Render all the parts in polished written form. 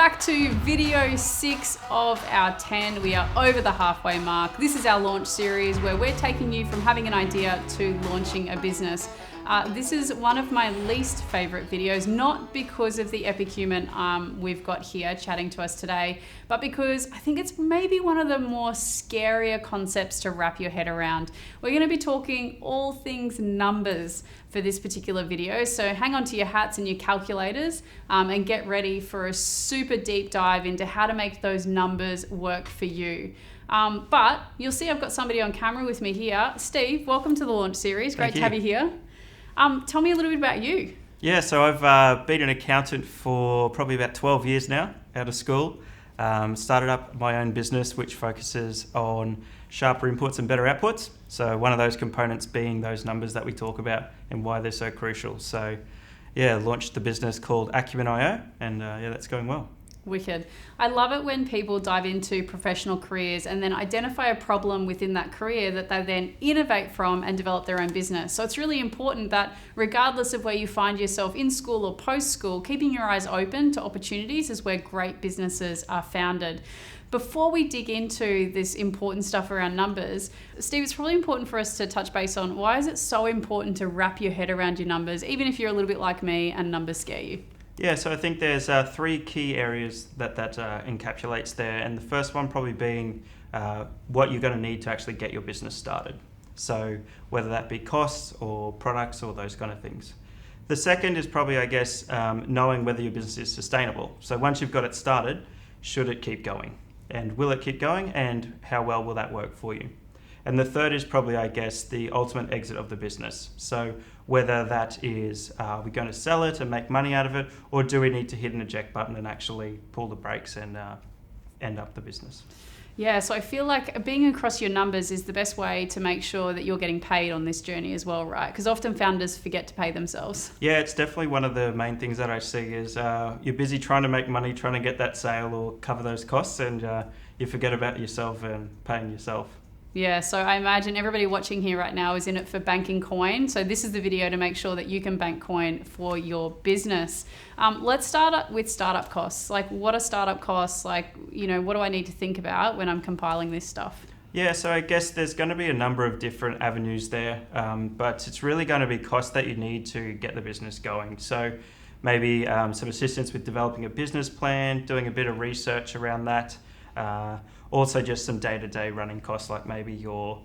back to video 6 of our 10. We are over the halfway mark. This is our launch series where we're taking you from having an idea to launching a business. This is one of my least favorite videos, not because of the epicumen we've got here chatting to us today, but because I think it's maybe one of the more scarier concepts to wrap your head around. We're going to be talking all things numbers for this particular video, so hang on to your hats and your calculators and get ready for a super deep dive into how to make those numbers work for you. But you'll see I've got somebody on camera with me here. Steve, welcome to the launch series. Great to have you here. Tell me a little bit about you. Yeah, so I've been an accountant for probably about 12 years now out of school. Started up my own business which focuses on sharper inputs and better outputs. So one of those components being those numbers that we talk about and why they're so crucial. So yeah, launched the business called Acumen.io and that's going well. Wicked. I love it when people dive into professional careers and then identify a problem within that career that they then innovate from and develop their own business. So it's really important that regardless of where you find yourself in school or post-school, keeping your eyes open to opportunities is where great businesses are founded. Before we dig into this important stuff around numbers, Steve, it's probably important for us to touch base on why is it so important to wrap your head around your numbers, even if you're a little bit like me and numbers scare you? Yeah, so I think there's 3 key areas that encapsulates there. And the first one probably being what you're going to need to actually get your business started. So whether that be costs or products or those kind of things. The second is probably, knowing whether your business is sustainable. So once you've got it started, should it keep going? And will it keep going? And how well will that work for you? And the third is probably, the ultimate exit of the business. So whether that is, are we going to sell it and make money out of it, or do we need to hit an eject button and actually pull the brakes and end up the business? Yeah, so I feel like being across your numbers is the best way to make sure that you're getting paid on this journey as well, right? Because often founders forget to pay themselves. Yeah, it's definitely one of the main things that I see is you're busy trying to make money, trying to get that sale or cover those costs, and you forget about yourself and paying yourself. Yeah, so I imagine everybody watching here right now is in it for banking coin. So this is the video to make sure that you can bank coin for your business. Let's start up with startup costs. Like, what are startup costs? Like, what do I need to think about when I'm compiling this stuff? Yeah, so I guess there's going to be a number of different avenues there, but it's really going to be costs that you need to get the business going. So maybe some assistance with developing a business plan, doing a bit of research around that. Also just some day-to-day running costs like maybe your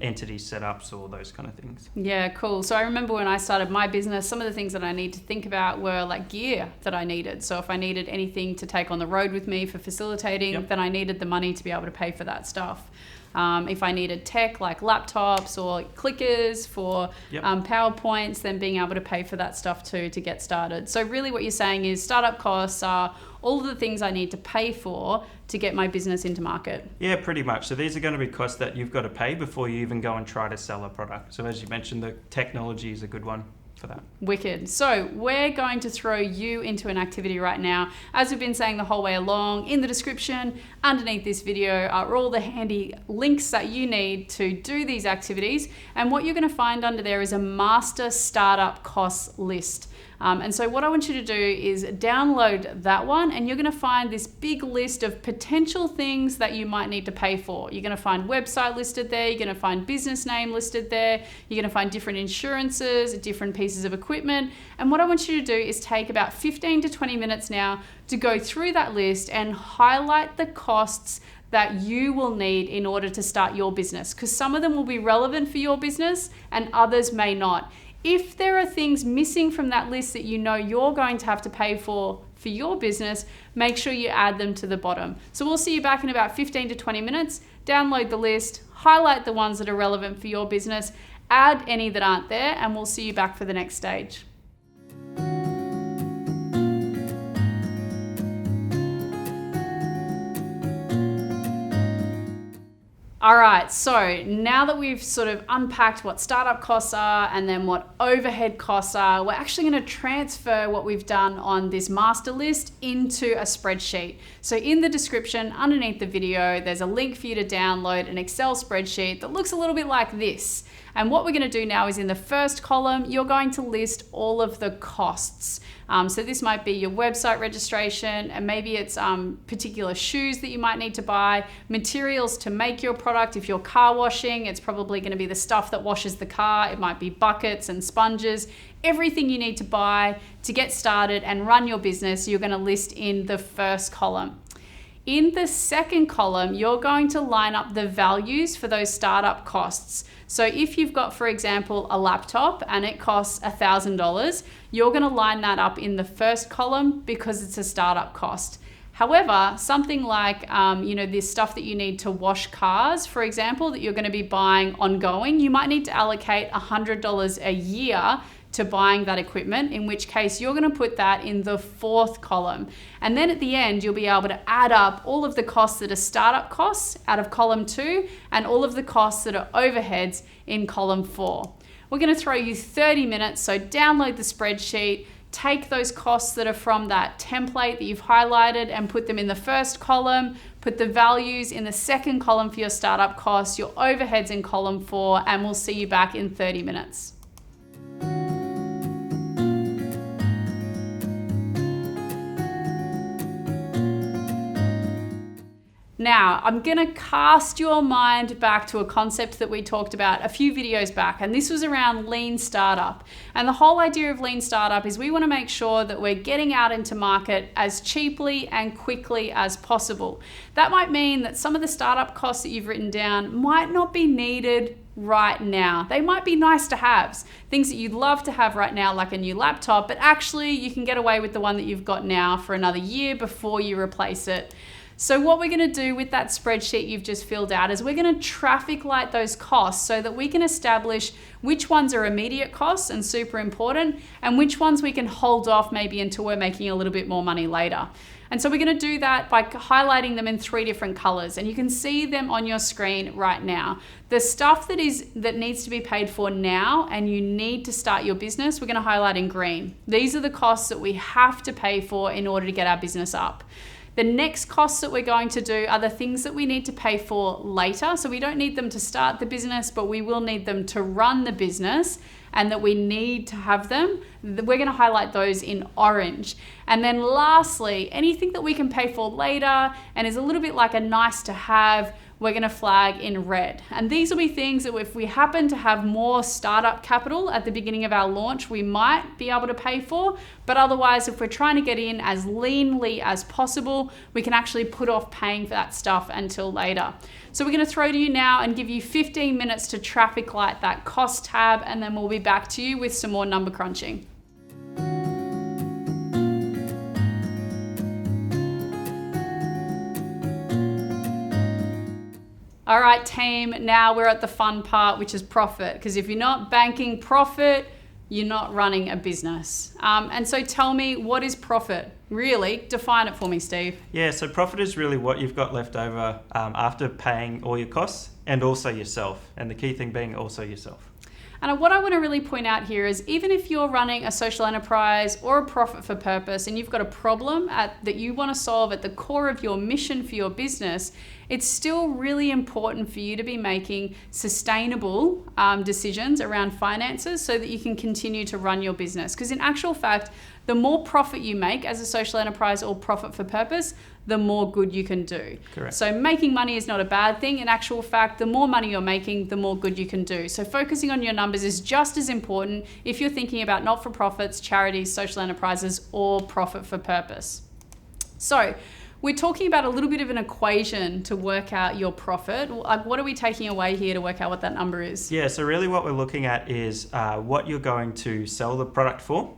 entity setups or those kind of things. Yeah, cool. So I remember when I started my business, some of the things that I need to think about were like gear that I needed. So if I needed anything to take on the road with me for facilitating, then I needed the money to be able to pay for that stuff. If I needed tech like laptops or clickers for PowerPoints, then being able to pay for that stuff too to get started. So really what you're saying is startup costs are all of the things I need to pay for to get my business into market. Yeah, pretty much. So these are going to be costs that you've got to pay before you even go and try to sell a product. So as you mentioned, the technology is a good one for that. Wicked. So we're going to throw you into an activity right now. As we've been saying the whole way along, in the description underneath this video are all the handy links that you need to do these activities. And what you're going to find under there is a master startup costs list. And so what I want you to do is download that one, and you're going to find this big list of potential things that you might need to pay for. You're going to find website listed there. You're going to find business name listed there. You're going to find different insurances, different pieces of equipment. And what I want you to do is take about 15 to 20 minutes now to go through that list and highlight the costs that you will need in order to start your business, because some of them will be relevant for your business and others may not. If there are things missing from that list that you're going to have to pay for your business, make sure you add them to the bottom. So we'll see you back in about 15 to 20 minutes. Download the list, highlight the ones that are relevant for your business, add any that aren't there, and we'll see you back for the next stage. All right, so now that we've sort of unpacked what startup costs are and then what overhead costs are, we're actually going to transfer what we've done on this master list into a spreadsheet. So in the description underneath the video, there's a link for you to download an Excel spreadsheet that looks a little bit like this. And what we're going to do now is in the first column, you're going to list all of the costs. So this might be your website registration, and maybe it's particular shoes that you might need to buy, materials to make your product. If you're car washing, it's probably going to be the stuff that washes the car. It might be buckets and sponges. Everything you need to buy to get started and run your business, you're going to list in the first column. In the second column, you're going to line up the values for those startup costs. So if you've got, for example, a laptop and it costs $1,000, you're going to line that up in the first column because it's a startup cost. However, something like, this stuff that you need to wash cars, for example, that you're going to be buying ongoing, you might need to allocate $100 a year to buying that equipment, in which case you're going to put that in the fourth column. And then at the end, you'll be able to add up all of the costs that are startup costs out of column 2 and all of the costs that are overheads in column 4. We're going to throw you 30 minutes, so download the spreadsheet, take those costs that are from that template that you've highlighted and put them in the first column, put the values in the second column for your startup costs, your overheads in column 4, and we'll see you back in 30 minutes. Now, I'm going to cast your mind back to a concept that we talked about a few videos back, and this was around lean startup. And the whole idea of lean startup is we want to make sure that we're getting out into market as cheaply and quickly as possible. That might mean that some of the startup costs that you've written down might not be needed right now. They might be nice to haves, things that you'd love to have right now, like a new laptop, but actually you can get away with the one that you've got now for another year before you replace it. So what we're going to do with that spreadsheet you've just filled out is we're going to traffic light those costs so that we can establish which ones are immediate costs and super important, and which ones we can hold off maybe until we're making a little bit more money later. And so we're going to do that by highlighting them in 3 different colors, and you can see them on your screen right now. The stuff that needs to be paid for now and you need to start your business, we're going to highlight in green. These are the costs that we have to pay for in order to get our business up. The next costs that we're going to do are the things that we need to pay for later. So we don't need them to start the business, but we will need them to run the business, and that we need to have them. We're going to highlight those in orange. And then lastly, anything that we can pay for later and is a little bit like a nice to have, we're going to flag in red. And these will be things that if we happen to have more startup capital at the beginning of our launch, we might be able to pay for. But otherwise, if we're trying to get in as leanly as possible, we can actually put off paying for that stuff until later. So we're going to throw to you now and give you 15 minutes to traffic light that cost tab, and then we'll be back to you with some more number crunching. All right, team, now we're at the fun part, which is profit. Because if you're not banking profit, you're not running a business. And so tell me, what is profit? Really, define it for me, Steve. Yeah, so profit is really what you've got left over after paying all your costs and also yourself. And the key thing being also yourself. And what I want to really point out here is even if you're running a social enterprise or a profit for purpose and you've got a problem that you want to solve at the core of your mission for your business, it's still really important for you to be making sustainable decisions around finances so that you can continue to run your business. Because in actual fact, the more profit you make as a social enterprise or profit for purpose, the more good you can do. Correct. So making money is not a bad thing. In actual fact, the more money you're making, the more good you can do. So focusing on your numbers is just as important if you're thinking about not-for-profits, charities, social enterprises, or profit for purpose. So we're talking about a little bit of an equation to work out your profit. Like, what are we taking away here to work out what that number is? Yeah, so really what we're looking at is what you're going to sell the product for,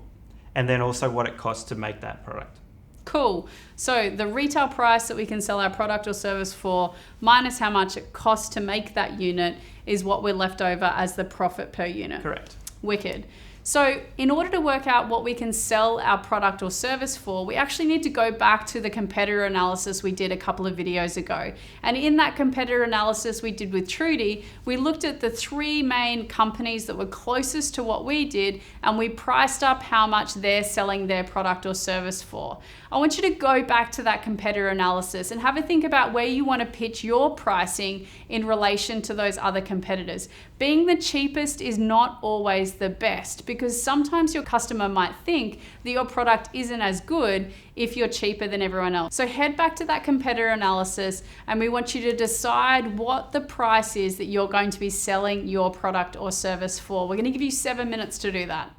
and then also what it costs to make that product. Cool. So the retail price that we can sell our product or service for minus how much it costs to make that unit is what we're left over as the profit per unit. Correct. Wicked. So in order to work out what we can sell our product or service for, we actually need to go back to the competitor analysis we did a couple of videos ago. And in that competitor analysis we did with Trudy, we looked at the 3 main companies that were closest to what we did, and we priced up how much they're selling their product or service for. I want you to go back to that competitor analysis and have a think about where you want to pitch your pricing in relation to those other competitors. Being the cheapest is not always the best, because sometimes your customer might think that your product isn't as good if you're cheaper than everyone else. So head back to that competitor analysis, and we want you to decide what the price is that you're going to be selling your product or service for. We're going to give you 7 minutes to do that.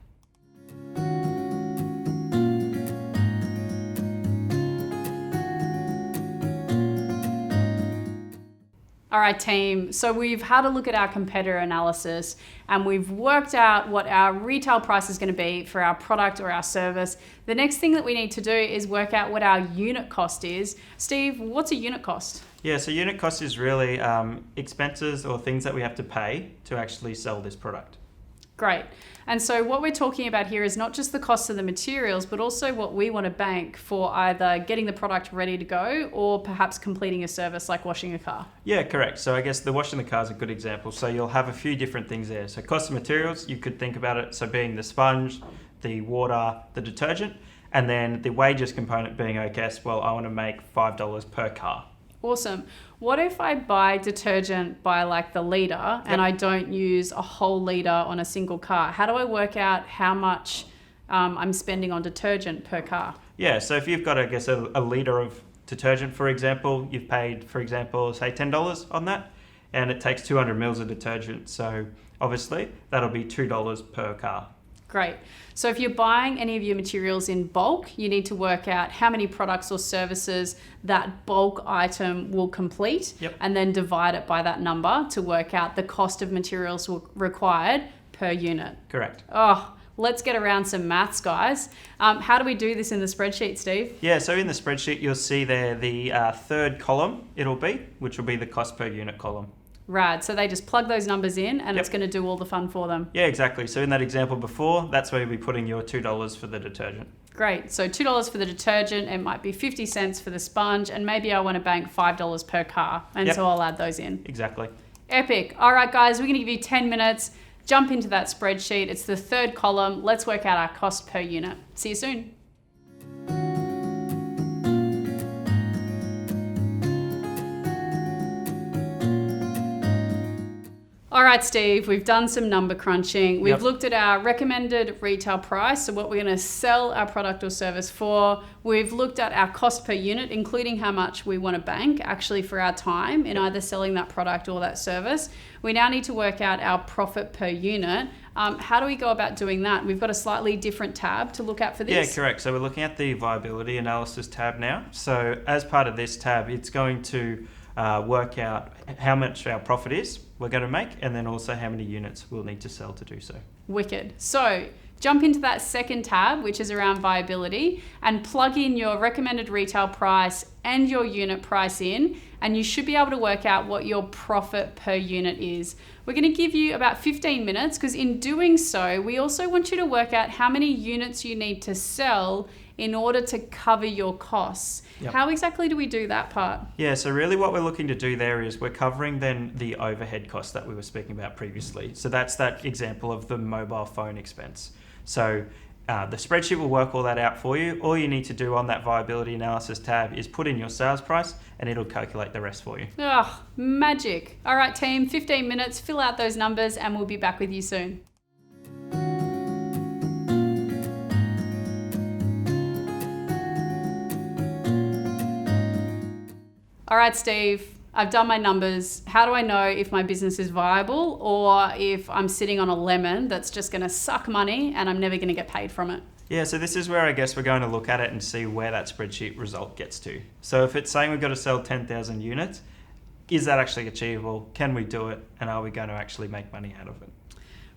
All right, team. So we've had a look at our competitor analysis and we've worked out what our retail price is going to be for our product or our service. The next thing that we need to do is work out what our unit cost is. Steve, what's a unit cost? Yeah, so unit cost is really expenses or things that we have to pay to actually sell this product. Great. And so what we're talking about here is not just the cost of the materials, but also what we want to bank for either getting the product ready to go or perhaps completing a service like washing a car. Yeah, correct. So I guess the washing the car is a good example. So you'll have a few different things there. So cost of materials, you could think about it, so being the sponge, the water, the detergent, and then the wages component being, I guess, well, I want to make $5 per car. Awesome. What if I buy detergent by like the litre and I don't use a whole litre on a single car? How do I work out how much I'm spending on detergent per car? Yeah, so if you've got, I guess, a litre of detergent, for example, you've paid, for example, say $10 on that, and it takes 200 mils of detergent. So obviously that'll be $2 per car. Great. So if you're buying any of your materials in bulk, you need to work out how many products or services that bulk item will complete, and then divide it by that number to work out the cost of materials required per unit. Correct. Oh, let's get around some maths, guys. How do we do this in the spreadsheet, Steve? Yeah, so in the spreadsheet, you'll see there the third column it'll be, which will be the cost per unit column. Rad. So they just plug those numbers in and it's going to do all the fun for them. Yeah, exactly. So in that example before, that's where you'll be putting your $2 for the detergent. Great. So $2 for the detergent, it might be 50 cents for the sponge, and maybe I want to bank $5 per car. And so I'll add those in. Exactly. Epic. All right, guys, we're going to give you 10 minutes. Jump into that spreadsheet. It's the third column. Let's work out our cost per unit. See you soon. All right, Steve, we've done some number crunching. We've looked at our recommended retail price, so what we're going to sell our product or service for. We've looked at our cost per unit, including how much we want to bank actually for our time in either selling that product or that service. We now need to work out our profit per unit. How do we go about doing that? We've got a slightly different tab to look at for this. Yeah, correct. So we're looking at the viability analysis tab now. So as part of this tab, it's going to work out how much our profit is we're going to make, and then also how many units we'll need to sell to do so. Wicked. So jump into that second tab, which is around viability, and plug in your recommended retail price and your unit price in, and you should be able to work out what your profit per unit is. We're going to give you about 15 minutes because in doing so, we also want you to work out how many units you need to sell in order to cover your costs. How exactly do we do that part? Yeah, so really what we're looking to do there is we're covering then the overhead costs that we were speaking about previously. So that's that example of the mobile phone expense. So the spreadsheet will work all that out for you. All you need to do on that viability analysis tab is put in your sales price and it'll calculate the rest for you. Oh, magic. All right, team, 15 minutes, fill out those numbers and we'll be back with you soon. All right, Steve, I've done my numbers. How do I know if my business is viable or if I'm sitting on a lemon that's just going to suck money and I'm never going to get paid from it? Yeah, so this is where I guess we're going to look at it and see where that spreadsheet result gets to. So if it's saying we've got to sell 10,000 units, is that actually achievable? Can we do it? And are we going to actually make money out of it?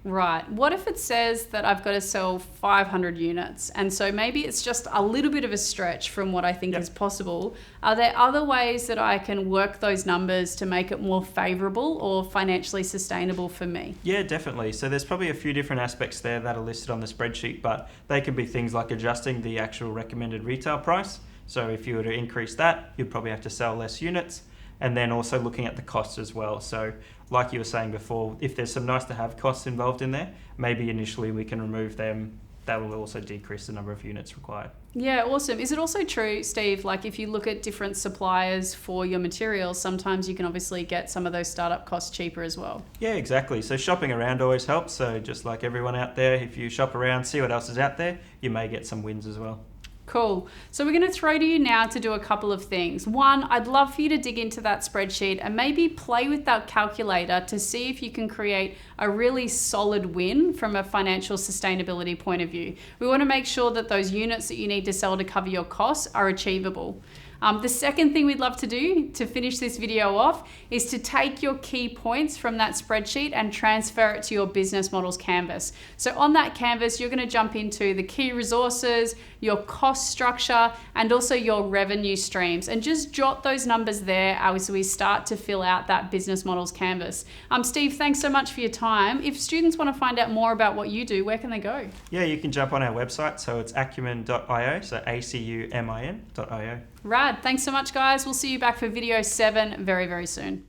Right. What if it says that I've got to sell 500 units? And so maybe it's just a little bit of a stretch from what I think is possible. Are there other ways that I can work those numbers to make it more favorable or financially sustainable for me? Yeah, definitely. So there's probably a few different aspects there that are listed on the spreadsheet, but they can be things like adjusting the actual recommended retail price. So if you were to increase that, you'd probably have to sell less units. And then also looking at the costs as well. So like you were saying before, if there's some nice to have costs involved in there, maybe initially we can remove them. That will also decrease the number of units required. Yeah, awesome. Is it also true, Steve, like if you look at different suppliers for your materials, sometimes you can obviously get some of those startup costs cheaper as well? Yeah, exactly. So shopping around always helps. So just like everyone out there, if you shop around, see what else is out there, you may get some wins as well. Cool. So we're going to throw to you now to do a couple of things. One, I'd love for you to dig into that spreadsheet and maybe play with that calculator to see if you can create a really solid win from a financial sustainability point of view. We want to make sure that those units that you need to sell to cover your costs are achievable. The second thing we'd love to do to finish this video off is to take your key points from that spreadsheet and transfer it to your business models canvas. So on that canvas, you're going to jump into the key resources, your cost structure, and also your revenue streams, and just jot those numbers there as we start to fill out that business models canvas. Steve, thanks so much for your time. If students want to find out more about what you do, where can they go? Yeah, you can jump on our website. So it's acumen.io, so acumin.io. Rad. Thanks so much, guys. We'll see you back for video 7 very, very soon.